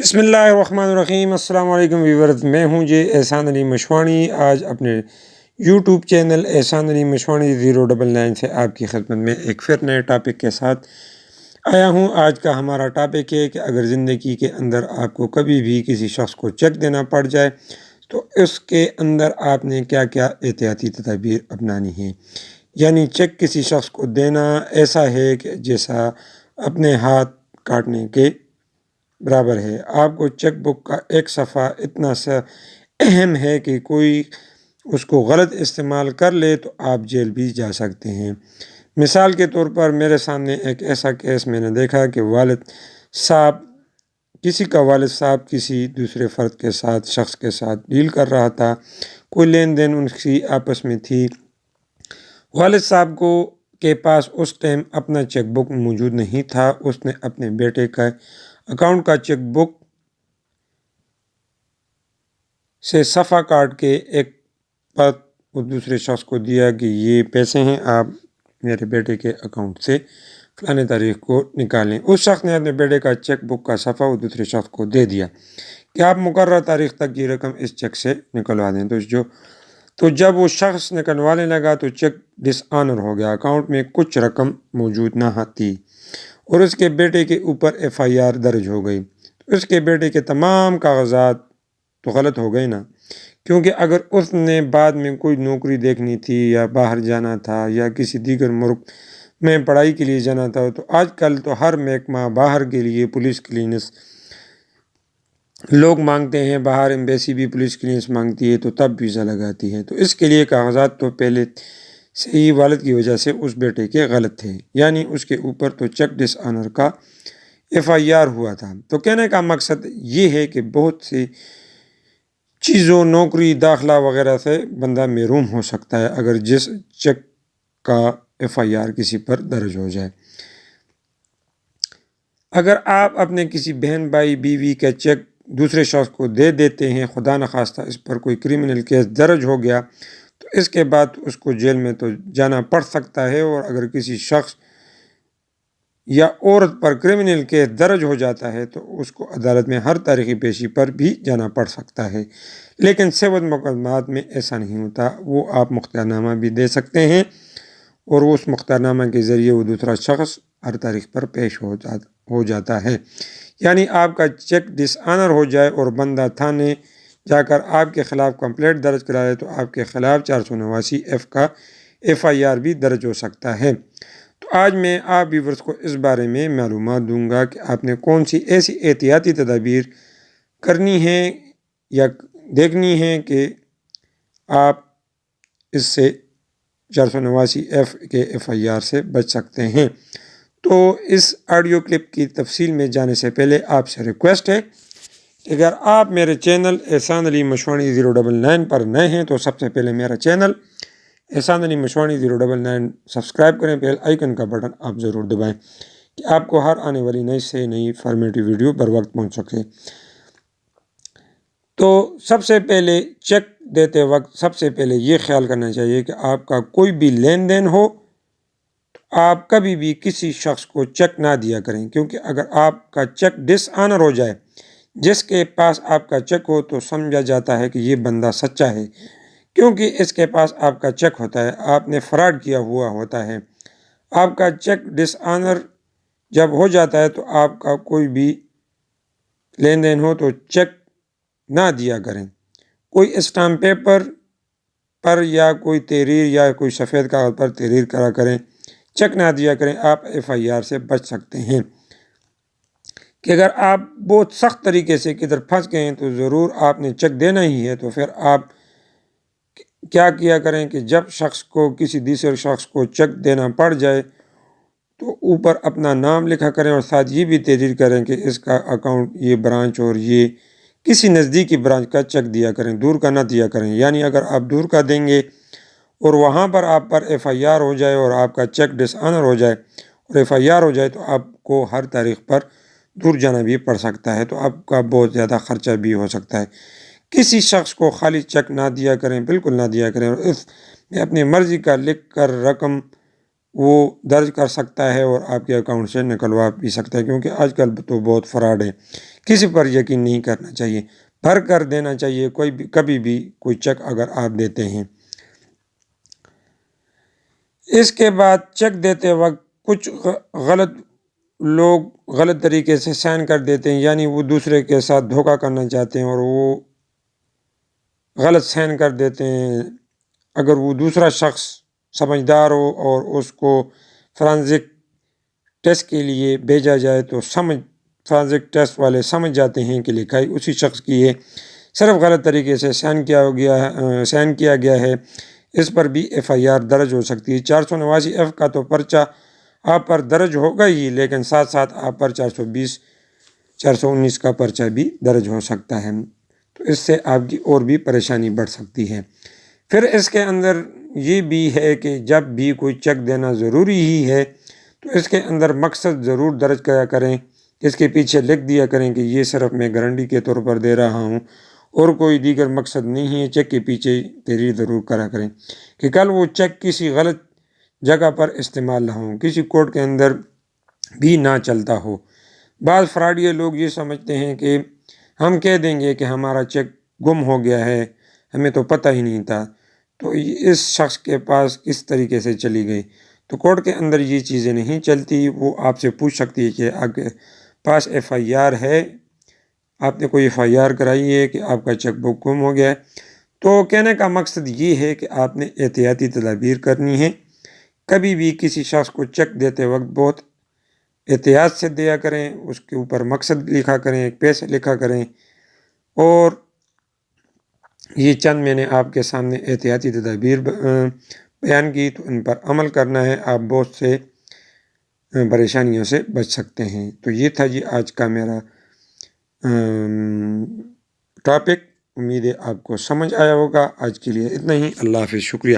بسم اللہ الرحمن الرحیم۔ السلام علیکم ویورز، میں ہوں جی احسان علی مشواڑی۔ آج اپنے یوٹیوب چینل احسان علی مشواڑی 099 سے آپ کی خدمت میں ایک پھر نئے ٹاپک کے ساتھ آیا ہوں۔ آج کا ہمارا ٹاپک ہے کہ اگر زندگی کے اندر آپ کو کبھی بھی کسی شخص کو چیک دینا پڑ جائے تو اس کے اندر آپ نے کیا کیا احتیاطی تدابیر اپنانی ہیں۔ یعنی چیک کسی شخص کو دینا ایسا ہے کہ جیسا اپنے ہاتھ کاٹنے کے برابر ہے۔ آپ کو چیک بک کا ایک صفحہ اتنا سا اہم ہے کہ کوئی اس کو غلط استعمال کر لے تو آپ جیل بھی جا سکتے ہیں۔ مثال کے طور پر میرے سامنے ایک ایسا کیس میں نے دیکھا کہ کسی کا والد صاحب کسی دوسرے فرد کے ساتھ شخص کے ساتھ ڈیل کر رہا تھا، کوئی لین دین ان کی آپس میں تھی۔ والد صاحب کے پاس اس ٹائم اپنا چیک بک موجود نہیں تھا۔ اس نے اپنے بیٹے کا اکاؤنٹ کا چیک بک سے صفحہ کاٹ کے ایک پت اس دوسرے شخص کو دیا کہ یہ پیسے ہیں، آپ میرے بیٹے کے اکاؤنٹ سے فلاں تاریخ کو نکالیں۔ اس شخص نے اپنے بیٹے کا چیک بک کا صفحہ اس دوسرے شخص کو دے دیا کہ آپ مقررہ تاریخ تک یہ رقم اس چیک سے نکلوا دیں۔ تو جب وہ شخص نکلوانے لگا تو چیک ڈس آنر ہو گیا، اکاؤنٹ میں کچھ رقم موجود نہ تھی اور اس کے بیٹے کے اوپر FIR درج ہو گئی۔ تو اس کے بیٹے کے تمام کاغذات تو غلط ہو گئے نا، کیونکہ اگر اس نے بعد میں کوئی نوکری دیکھنی تھی یا باہر جانا تھا یا کسی دیگر ملک میں پڑھائی کے لیے جانا تھا، تو آج کل تو ہر محکمہ باہر کے لیے پولیس کلیئرنس لوگ مانگتے ہیں، باہر ایمبیسی بھی پولیس کلیئرنس مانگتی ہے، تو تب ویزا لگاتی ہے۔ تو اس کے لیے کاغذات تو پہلے سے ہی والد کی وجہ سے اس بیٹے کے غلط تھے، یعنی اس کے اوپر تو چیک ڈس آنر کا FIR ہوا تھا۔ تو کہنے کا مقصد یہ ہے کہ بہت سی چیزوں، نوکری، داخلہ وغیرہ سے بندہ محروم ہو سکتا ہے اگر جس چیک کا FIR کسی پر درج ہو جائے۔ اگر آپ اپنے کسی بہن، بھائی، بیوی کا چیک دوسرے شخص کو دے دیتے ہیں، خدا نخواستہ اس پر کوئی کرمنل کیس درج ہو گیا تو اس کے بعد اس کو جیل میں تو جانا پڑ سکتا ہے، اور اگر کسی شخص یا عورت پر کرمنل کیس درج ہو جاتا ہے تو اس کو عدالت میں ہر تاریخی پیشی پر بھی جانا پڑ سکتا ہے۔ لیکن سول مقدمات میں ایسا نہیں ہوتا، وہ آپ مختار نامہ بھی دے سکتے ہیں اور اس مختار نامہ کے ذریعے وہ دوسرا شخص ہر تاریخ پر پیش ہو جاتا ہے۔ یعنی آپ کا چیک ڈس آنر ہو جائے اور بندہ تھانے جا کر آپ کے خلاف کمپلینٹ درج کرائے تو آپ کے خلاف 489F کا FIR بھی درج ہو سکتا ہے۔ تو آج میں آپ ویورز کو اس بارے میں معلومات دوں گا کہ آپ نے کون سی ایسی احتیاطی تدابیر کرنی ہے یا دیکھنی ہے کہ آپ اس سے 489F کے FIR سے بچ سکتے ہیں۔ تو اس آڈیو کلپ کی تفصیل میں جانے سے پہلے آپ سے ریکویسٹ ہے کہ اگر آپ میرے چینل احسان علی مشواڑی 099 پر نئے ہیں تو سب سے پہلے میرا چینل احسان علی مشواڑی 099 سبسکرائب کریں، بیل آئیکن کا بٹن آپ ضرور دبائیں کہ آپ کو ہر آنے والی نئی سے نئی فارمیٹیو ویڈیو بر وقت پہنچ سکے۔ تو سب سے پہلے چیک دیتے وقت سب سے پہلے یہ خیال کرنا چاہیے کہ آپ کا کوئی بھی لین دین ہو تو آپ کبھی بھی کسی شخص کو چیک نہ دیا کریں، کیونکہ اگر آپ کا چیک ڈس آنر ہو جائے، جس کے پاس آپ کا چیک ہو تو سمجھا جاتا ہے کہ یہ بندہ سچا ہے، کیونکہ اس کے پاس آپ کا چیک ہوتا ہے، آپ نے فراڈ کیا ہوا ہوتا ہے۔ آپ کا چیک ڈس آنر جب ہو جاتا ہے تو آپ کا کوئی بھی لین دین ہو تو چیک نہ دیا کریں۔ کوئی اسٹامپ پیپر پر یا کوئی تحریر یا کوئی سفید کاغذ پر تحریر کرا کریں، چیک نہ دیا کریں، آپ FIR سے بچ سکتے ہیں۔ کہ اگر آپ بہت سخت طریقے سے کدھر پھنس گئے ہیں تو ضرور آپ نے چیک دینا ہی ہے، تو پھر آپ کیا کیا کریں کہ جب کسی دوسرے شخص کو چیک دینا پڑ جائے تو اوپر اپنا نام لکھا کریں اور ساتھ یہ بھی تحریر کریں کہ اس کا اکاؤنٹ یہ برانچ اور یہ کسی نزدیکی برانچ کا چیک دیا کریں، دور کا نہ دیا کریں۔ یعنی اگر آپ دور کا دیں گے اور وہاں پر آپ پر FIR ہو جائے اور آپ کا چیک ڈس آنر ہو جائے اور FIR ہو جائے تو آپ کو ہر تاریخ پر دور جانا بھی پڑ سکتا ہے، تو آپ کا بہت زیادہ خرچہ بھی ہو سکتا ہے۔ کسی شخص کو خالی چیک نہ دیا کریں، بالکل نہ دیا کریں، اور اس میں اپنی مرضی کا لکھ کر رقم وہ درج کر سکتا ہے اور آپ کے اکاؤنٹ سے نکلوا بھی سکتا ہے، کیونکہ آج کل تو بہت فراڈ ہے۔ کسی پر یقین نہیں کرنا چاہیے، بھر کر دینا چاہیے کبھی بھی کوئی چیک اگر آپ دیتے ہیں۔ اس کے بعد چیک دیتے وقت کچھ لوگ غلط طریقے سے سائن کر دیتے ہیں، یعنی وہ دوسرے کے ساتھ دھوکہ کرنا چاہتے ہیں اور وہ غلط سائن کر دیتے ہیں۔ اگر وہ دوسرا شخص سمجھدار ہو اور اس کو فرانزک ٹیسٹ کے لیے بھیجا جائے تو فرانزک ٹیسٹ والے سمجھ جاتے ہیں کہ لکھائی اسی شخص کی ہے، صرف غلط طریقے سے سائن کیا گیا ہے۔ اس پر بھی FIR درج ہو سکتی ہے۔ 489F کا تو پرچہ آپ پر درج ہوگا ہی، لیکن ساتھ ساتھ آپ پر 420 419 کا پرچہ بھی درج ہو سکتا ہے، تو اس سے آپ کی اور بھی پریشانی بڑھ سکتی ہے۔ پھر اس کے اندر یہ بھی ہے کہ جب بھی کوئی چیک دینا ضروری ہی ہے تو اس کے اندر مقصد ضرور درج کیا کریں، اس کے پیچھے لکھ دیا کریں کہ یہ صرف میں گارنٹی کے طور پر دے رہا ہوں اور کوئی دیگر مقصد نہیں ہے۔ چیک کے پیچھے تحریر ضرور کرا کریں کہ کل وہ چیک کسی غلط جگہ پر استعمال نہ ہو، کسی کورٹ کے اندر بھی نہ چلتا ہو۔ بعض فراڈیے لوگ یہ سمجھتے ہیں کہ ہم کہہ دیں گے کہ ہمارا چیک گم ہو گیا ہے، ہمیں تو پتہ ہی نہیں تھا، تو اس شخص کے پاس کس طریقے سے چلی گئی۔ تو کورٹ کے اندر یہ چیزیں نہیں چلتی، وہ آپ سے پوچھ سکتی ہے کہ آپ کے پاس FIR ہے، آپ نے کوئی FIR کرائی ہے کہ آپ کا چیک بک گم ہو گیا ہے۔ تو کہنے کا مقصد یہ ہے کہ آپ نے احتیاطی تدابیر کرنی ہے۔ کبھی بھی کسی شخص کو چیک دیتے وقت بہت احتیاط سے دیا کریں، اس کے اوپر مقصد لکھا کریں، پیسے لکھا کریں، اور یہ چند میں نے آپ کے سامنے احتیاطی تدابیر بیان کی، تو ان پر عمل کرنا ہے، آپ بہت سے پریشانیوں سے بچ سکتے ہیں۔ تو یہ تھا جی آج کا میرا ٹاپک، امید ہے آپ کو سمجھ آیا ہوگا۔ آج کے لیے اتنا ہی، اللہ حافظ، شکریہ۔